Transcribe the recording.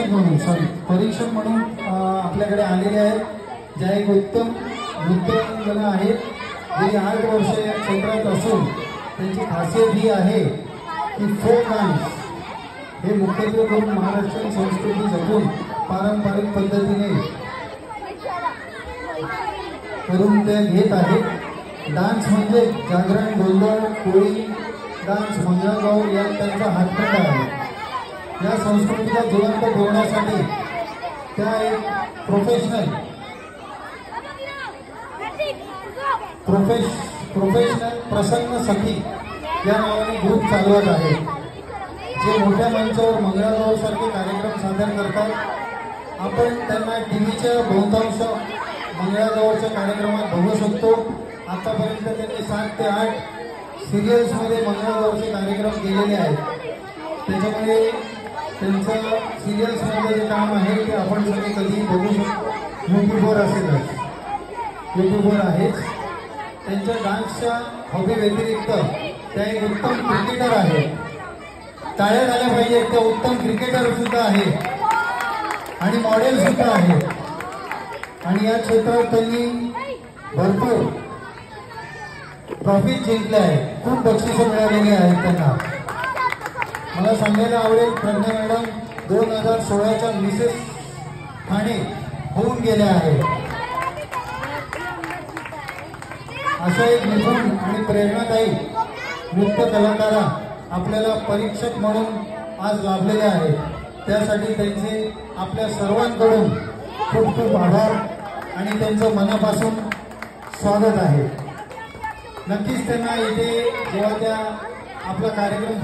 परीक्षक म्हणून आपल्याकडे आलेले आहेत, ज्या एक उत्तम नृत्यकला आहेत, गेली 8 वर्ष या क्षेत्रात असून त्यांची खासियत ही आहे की फोक डान्स हे मुख्यत्वे करून महाराष्ट्रीयन संस्कृती जपून पारंपरिक पद्धतीने करून ते घेत आहेत। डान्स म्हणजे जागरण, गोंधळ, कोळी डान्स, मंगळागौर या त्यांचा हातखंडा आहे। या संस्कृतीला जिवंत ठेवण्यासाठी त्या एक प्रोफेशनल प्रसन्न सखी या नावाने ग्रुप चालवत आहे, जे मोठ्या मंचावर मंगळागौर सारखे कार्यक्रम सादर करतात। आपण त्यांना टीव्हीच्या बहुतांश मंगळागौरच्या कार्यक्रमात बघू शकतो। आतापर्यंत त्यांनी 7 ते 8 सिरियल्स मध्ये मंगळागौरचे कार्यक्रम केलेले आहेत। त्याच्यामुळे त्यांचं सिरियल्स मध्ये जे काम आहे ते आपण सगळे कधी बघू शकतो। यूट्यूबवर असेलच, यूट्यूबवर आहेच। त्यांच्या डान्सच्या हॉबी व्यतिरिक्त त्या एक उत्तम क्रिकेटर आहे। टाळ्या झाल्या पाहिजे, त्या उत्तम क्रिकेटर सुद्धा आहे आणि मॉडेल सुद्धा आहे आणि या क्षेत्रात त्यांनी भरपूर ट्रॉफी जिंकल्या आहेत, खूप बक्षिसं मिळालेली आहेत त्यांना। मला सांगायला आवडेल, प्रज्ञा मॅडम 2016च्या मिसेस ठाणे होऊन गेल्या आहेत। अशा एक निपुण आणि प्रेरणादायी नृत्य कलाकारा आपल्याला परीक्षक म्हणून आज लाभलेले आहेत। त्यासाठी त्यांचे आपल्या सर्वांकडून खूप खूप आभार आणि त्यांचं मनापासून स्वागत आहे। नक्कीच त्यांना इथे जेव्हा त्या आपला कार्यक्रम